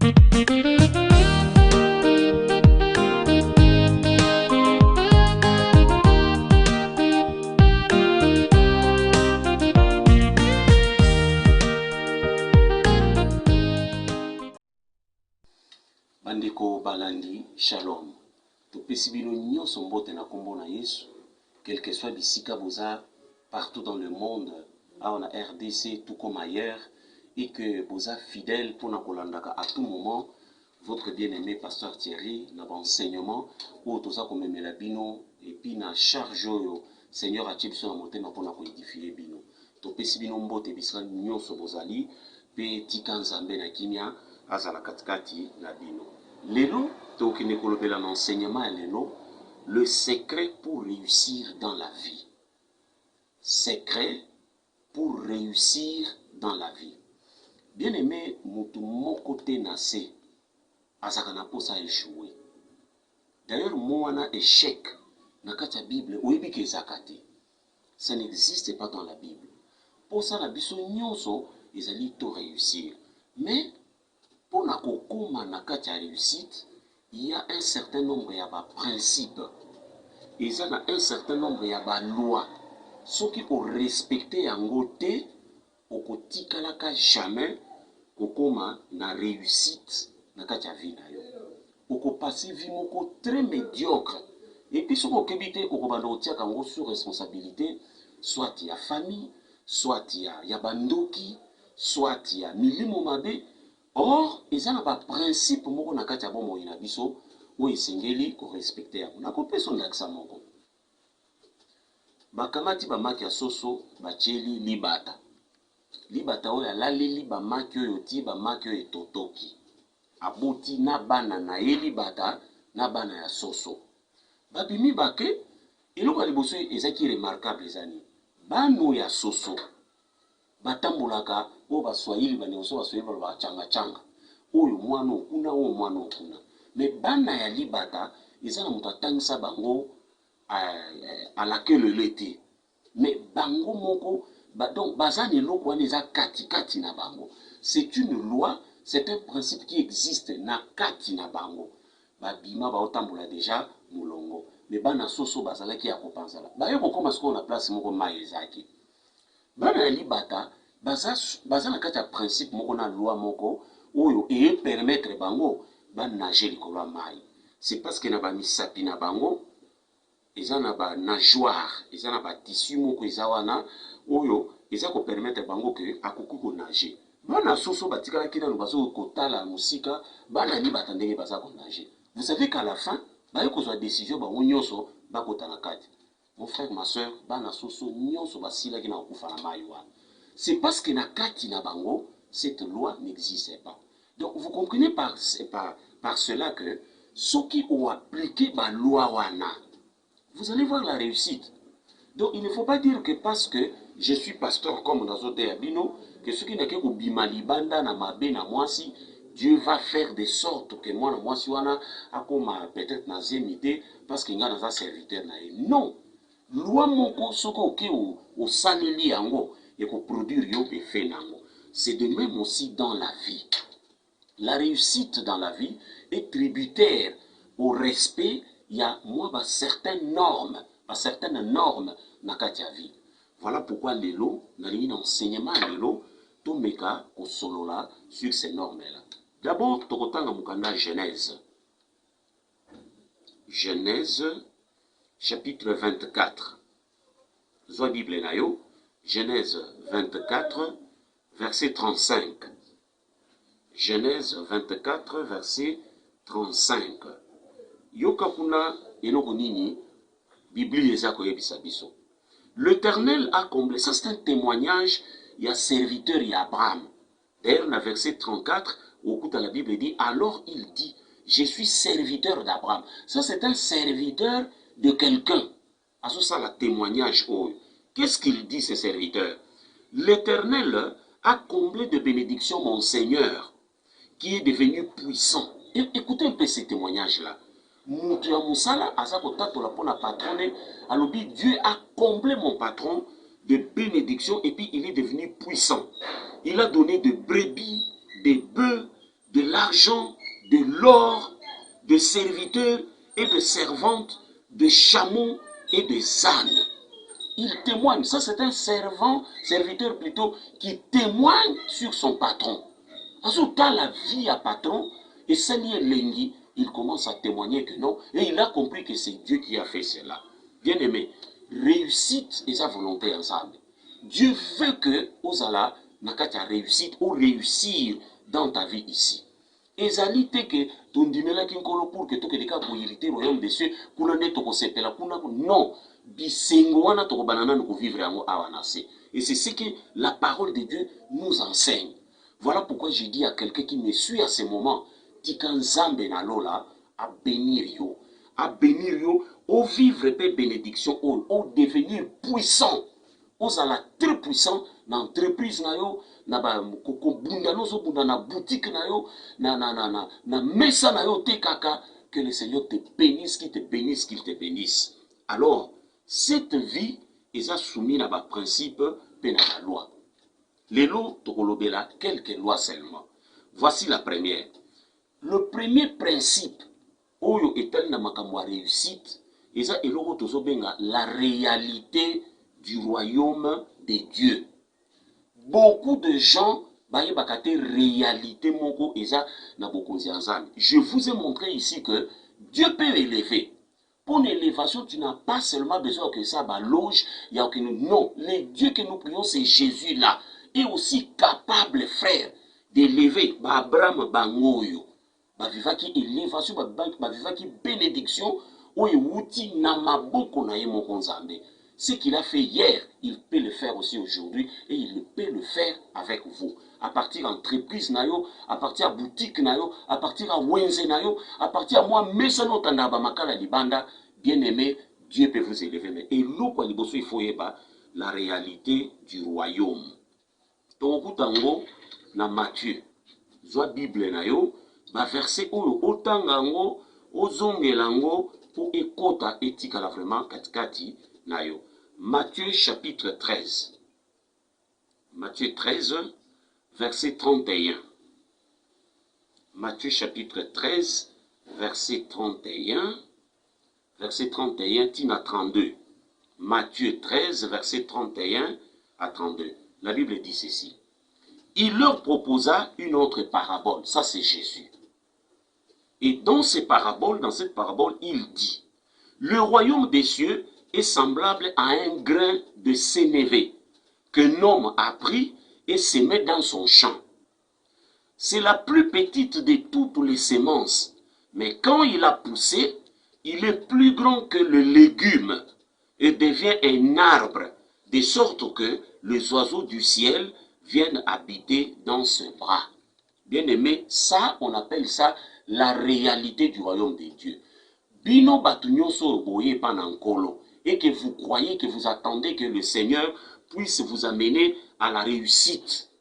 Bandeko balandi shalom. Topesi bino nyonso mbote na kombo na Yesu, quel que soit bisika boza partout dans le monde, en RDC tout comme ailleurs, et que boza fidèle pour na kolandaka à tout moment votre bien-aimé pasteur Thierry na enseignement ou toza komemela bino et puis na charge oyo Seigneur a biso na motema pour na ko édifier bino. Topesi bino mbote bisika nyonso bozali pe tika nzambe na kimia azala katikati na bino. Lelo, tokende kolobela na enseignement lelo, le secret pour réussir dans la vie. Secret pour réussir dans la vie. Bien aimé, mutu moko te na se azaka na posa échouer. D'ailleurs, moi na échec na kati ya Bible oyebi ke ezaka te. Ça n'existe pas dans la Bible. Posa na biso nyonso ezali to réussir. Mais pour na kokoma na kati ya réussite, il y a un certain nombre ya ba principes. Il y a un certain nombre ya ba lois. Ceux qui ont respecté yango te, okotikalaka jamais kokoma na réussite na kati ya vie na yo. Okopasi vie moko très médiocre. Et puis ce qu'on kebite okobanda otia kango sur responsabilité, soit il y a famille, soit il y a bandoki, soit il y a milimo mabe. Or, ils ont un principe moko na kati ya bomo ina biso o esengeli ko respecter yango. Na kopesa ndakisa moko. Bakamati ba maki ya soso bacheli libata. Libata oyo alaleli ba maki oyo ti ba maki oyo etotoki. Aboti na bana na ye libata na bana ya soso. Babimi bake eloko ya liboso ezaki remarquable ezani. Bano ya soso batambulaka o baswahili banyoso baswahili ba changa oyo mwana okuna o mwana okuna. Mais bana ya libata ezana mutu atangisa bango à laquelle lete. Mais bango moko donc bazani eloko wana eza kati na bango. C'est une loi, c'est un principe qui existe na kati na bango. Babima ba otambola déjà mulongo. Mais bana soso bazalaki ya kopanzala. Bayo kokoma siko na place moko mai ezaki. Bana ya libata baza na kati ya principe moko na loi moko oyo e permettre bango ba nager likolo ya mai. C'est parce que na ba misapi na bango eza na ba nageoire, eza na ba tissu moko eza wana oyo eza ko permettre bango que akoki ko nager. Bana soso batikala kina no bazo kotala musika bana libata ndenge baza ko nager. Vous savez qu'à la fin ba kozwa décision ba nyonso ba kotana kati. Mon frère, ma soeur, bana soso nyonso basila kina okufa na mai wana. C'est parce que na kati na bango, cette loi n'existait pas. Donc vous comprenez par cela que ceux qui ont appliqué la loi wana, vous allez voir la réussite. Donc il ne faut pas dire que parce que je suis pasteur comme dans autres abino, que ceux qui n'ont que bimalibanda na mabe na mwasi, Dieu va faire de sorte que moi na mwasi wana akoma peut-être na zemité parce qu'il y a un serviteur na non. Loi moko soko ke au saleli yango et ko produire yo be fait nango. C'est de même aussi dans la vie. La réussite dans la vie est tributaire au respect. Il y a moi certaines normes na kati ya vie. Voilà pourquoi lelo na ligne enseignement lelo to meka ko solola sur ces normes là. D'abord tokotanga mukanda Genèse. Genèse chapitre 24. Zoa Bible na yo, Genèse 24 verset 35. Genèse 24 verset 35. Yoka kuna eloko nini Biblia eza koyebisa biso. L'Éternel a comblé, ça c'est un témoignage, il y a serviteur, il y a Abraham. D'ailleurs, dans le verset 34, au coup de la Bible dit, alors il dit, je suis serviteur d'Abraham. Ça c'est un serviteur de quelqu'un. À ça, le témoignage. Qu'est-ce qu'il dit, ce serviteur? L'Éternel a comblé de bénédictions mon Seigneur, qui est devenu puissant. Et écoutez un peu ce témoignage-là. Alors Dieu a comblé mon patron de bénédictions et puis il est devenu puissant. Il a donné de brebis, des bœufs, de l'argent, de l'or, de serviteurs et de servantes, de chameaux et des ânes. Il témoigne, ça c'est un serviteur plutôt, qui témoigne sur son patron. Ensuite, dans la vie à patron, et Seigneur Lengi, il commence à témoigner que non, et il a compris que c'est Dieu qui a fait cela. Bien aimé, réussite et sa volonté ensemble. Dieu veut que, Ozala, Nakata réussite ou réussir dans ta vie ici. Ezali te que ton dimela kinkolo pour que toke deka pour irriter le royaume des cieux, pour ne toko sepela kuna non, bisengo wana toko banana nous vivre yango awanase. Et c'est ce que la parole de Dieu nous enseigne. Voilà pourquoi je dis à quelqu'un qui me suit à ce moment, Tikanzambe na lola, à bénir yo, au vivre paix bénédiction, au devenir puissant, aux ala très puissant, dans l'entreprise na yo, na ba bunda nozo bunda na boutique na yo, na mesa na yo te kaka, que le Seigneur te bénisse, qu'il te bénisse, qu'il te bénisse. Alors, cette vie est soumise à ba principe pe na la loi. Les lois tokolobela quelques lois seulement. Voici la première. Le premier principe, oyo etal na makamwa réussite, eza eloko tozobenga la réalité du royaume de Dieu. Beaucoup de gens bayebakate réalité moko eza na bokonzi ya Nzambe. Je vous ai montré ici que Dieu peut élever. Pour une élévation, tu n'as pas seulement besoin que ça loge, il y a aucune. Non, le Dieu que nous prions, c'est Jésus là. Et aussi capable, frère, d'élever Abraham Bangoyo. Bavivaki élévation, bavivaki bénédiction, ou outi namaboko na yemo konzambe. Ce qu'il a fait hier, il peut le faire aussi aujourd'hui et il peut le faire avec vous. À partir d'entreprise nayo, à partir de boutique nayo, à partir de wenze nayo, à partir de moi, mesano tandaba makala libanda, bien aimé, Dieu peut vous élever. Et l'eau quoi liboso il faut yeba la réalité du royaume. Tokutango na Matthieu, zwa Bible nayo, ba verset oyo otangango, ozongelango pour ekota etikala vraiment katikati nayo. Matthieu chapitre 13. Matthieu 13, verset 31. Matthieu chapitre 13, verset 31. Verset 31, tina 32. Matthieu 13, verset 31 à 32. La Bible dit ceci. Il leur proposa une autre parabole. Ça, c'est Jésus. Et dans cette parabole, il dit, le royaume des cieux est semblable à un grain de sénévé qu'un homme a pris et semé dans son champ. C'est la plus petite de toutes les semences, mais quand il a poussé, il est plus grand que le légume et devient un arbre, de sorte que les oiseaux du ciel viennent habiter dans ce bras. Bien aimé, ça, on appelle ça la réalité du royaume de Dieu. Bino batunyo so boye panankolo. Et que vous croyez, que vous attendez que le Seigneur puisse vous amener à la réussite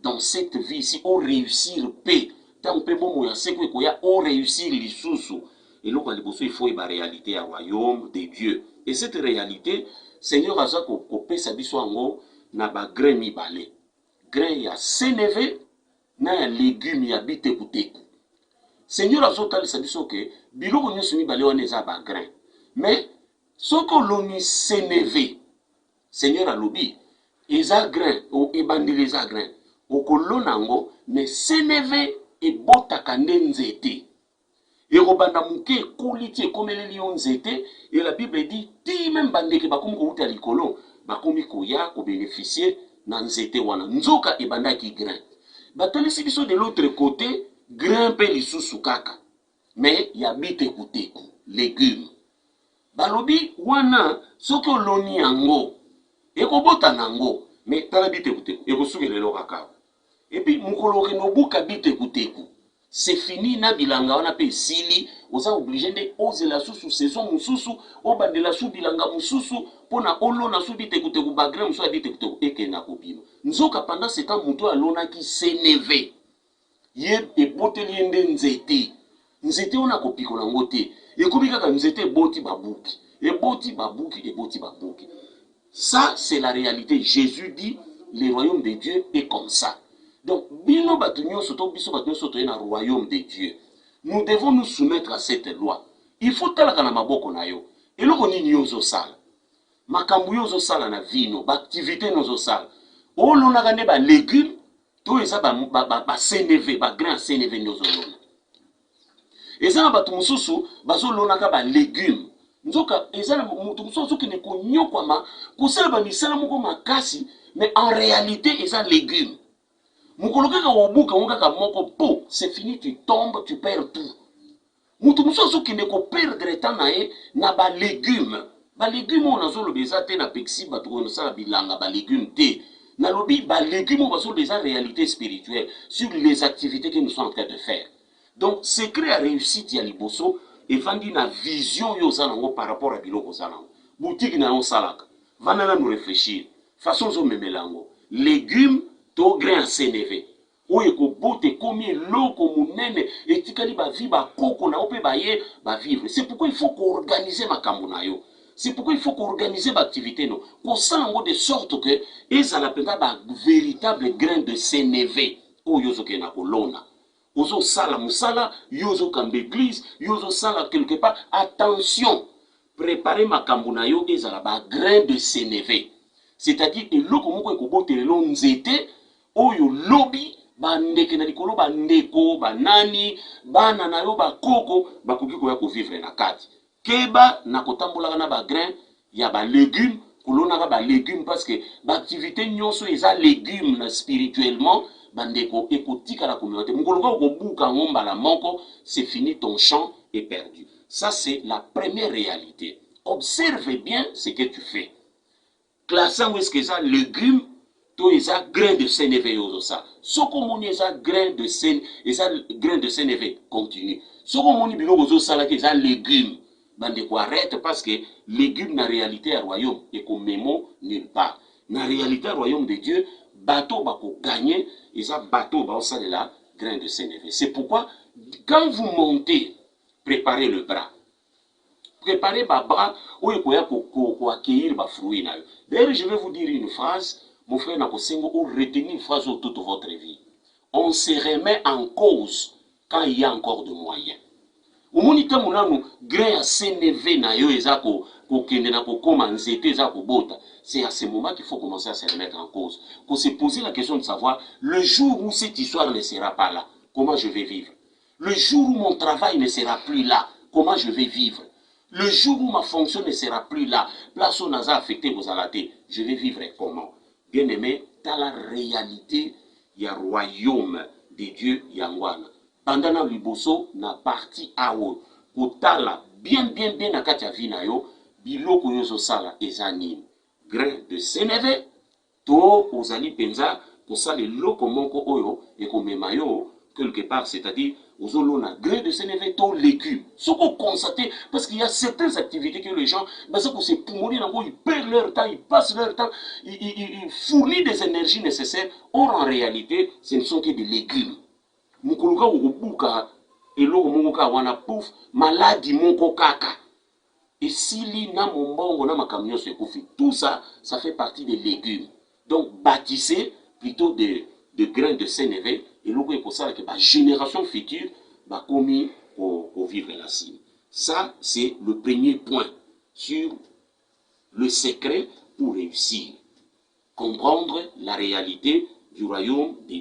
dans cette vie ici, au réussir paix. Tant que bon moya c'est que koya au réussir lisusu. Et donc il faut la réalité au royaume de Dieu. Et cette réalité, Seigneur a ko kopé sa biso ngo na ba grain mibale. Grain ya sénévé na ya légume ya bitekuteku. Seigneur a zotali sa biso ke biloko nyoso mibale wana eza ba grain. Mais ce que l'on sénévé, Seigneur a lobi, eza grain, ou ebandili eza grain, ou kolonango, mais sénévé et botaka nzete. Et robanda muke koliti e komeleli yo nzete, et la Bible dit, ti même bandeke bakomi ko uta likolo, bakomi koya ko bénéficier na nzete wana. Nzoka ebandaki grain. Batolisi biso de l'autre côté, grain pe lisusu kaka. Mais yabite kuteku, légumes. Balobi wana soko loni yango ekobota nango mais tala bite kuteku ekosukelelo kaka. Et puis mukolo renobuka bite kuteku c'est fini na bilanga wana pe sili oza obligé de ozela susu saison mususu obandela su bilanga mususu pona olona su bite kuteku bagre musu bite kuteku ekena kobino nzoka pendant ce temps muto alona ki sénévé ye eboteli ende nzete ona kopikola ngote ekomi kaka nzete eboti babuki. Eboti babuki. Ça, c'est la réalité. Jésus dit, le royaume de Dieu est comme ça. Donc, bien bino bato nyonso to biso bato nyonso toye na royaume de Dieu, nous devons nous soumettre à cette loi. Il faut talaka na maboko na yo eloko nini yo ozosala makambo yo ozosala na vino baactivité no ozosala olonaka nde balégume to eza baCNV bagrain ya CNV nde ozolona. Eza na bato mosusu bazolonaka balégume nzoka eza na moto mosusu azokende konyokwama kosala bamisala moko makasi, mais en réalité eza légume. Mokolo kaka obuka ngo kaka moko po c'est fini, tu tombes, tu perds tout. Moto mosusu azokende koperdre temps na ye na balégume. Balégume oyo nazoloba eza te na pexi bato konosala bilanga balégume te. Nalobi balégume oyo bazoloba eza réalité spirituelle sur les activités que nous sommes en train de faire. Donc secret ya réussite ya liboso evandi na vision yo oza nango par rapport à biloko oza nango. Boutique na yo osalaka vanda nanu réfléchir façon ozomemela yango légume to grain ya CNV oyo ekobota ekomi eloko monene etikali bavi bakoko na yo mpe baye bavivre. C'est pourquoi il faut koorganiser makambo na yo. C'est pourquoi il faut qu'organiser l'activité no kosala yango de sorte que ezala mpenza ba véritable grain de CNV oyo ozokenda kolona ozosala mosala yo ozokamba église yo ozosala quelque part. Attention, préparer makambo na yo ezala ba grain de CNV, c'est-à-dire eloko moko ekobotelelo nzete oyo lobi bandeke na likolo bandeko banani bana na yo bakoko bakoki koya kovivre na kati. Keba na kotambolaka na bagrain ya balégume kolonaka balégume parce que baactivité nyonso eza légume na spirituellement bandeko ekotika na communauté. Mokolo kaka okobuka ngo mbala moko c'est fini, ton champ est perdu. Ça c'est la première réalité. Observe bien ce que tu fais. Classant où est-ce que ça légume to eza grain de CNV yozo ça. Soko moni eza grain de CNV continue. Soko moni biloko zo sala ke eza légume. Bandeko arrête parce que légume na réalité à royaume et comme mémo nulle part. Na réalité à royaume de Dieu, bateau bako gagner et ça bateau ba ça de la grain de CNV. C'est pourquoi quand vous montez, préparez le bras. Préparez ba bras où il faut accueillir ba fruit na. D'ailleurs, je vais vous dire une phrase, mon frère Nakosengo, ou retenir une phrase toute votre vie. On se remet en cause quand il y a encore de moyens. Umonita munanu grain ya CNV na yo eza ko kende na kokoma nzete eza kobota. C'est à ce moment qu'il faut commencer à se remettre en cause. Pour se poser la question de savoir le jour où cette histoire ne sera pas là, comment je vais vivre? Le jour où mon travail ne sera plus là, comment je vais vivre? Le jour où ma fonction ne sera plus là, place où naza affecté vos alatés, je vais vivre comment? Bien aimé, dans la réalité, il y a royaume de Dieu Yangwana. Pendant la liboso na parti awo kotala bien na kati ya vina yo biloko yozo sala ezanini grain de CNV to ozali penza kosala eloko moko oyo ekomema yo quelque part, c'est-à-dire ozolona grain de CNV to légumes. Ce qu'on constate parce qu'il y a certaines activités que les gens parce que c'est pour mourir ils perdent leur temps, ils passent leur temps, ils fournissent des énergies nécessaires. Or en réalité, ce ne sont que des légumes. Mukuluka ubuka eloko moko ka wana pouf maladie moko kaka esili na mombongo na makamyo se kufi. Tout ça ça fait partie des légumes. Donc bâtissez plutôt de grains de CNV et loko e ça que la génération future va commis au vivre la cime. Ça c'est le premier point sur le secret pour réussir. Comprendre la réalité du royaume des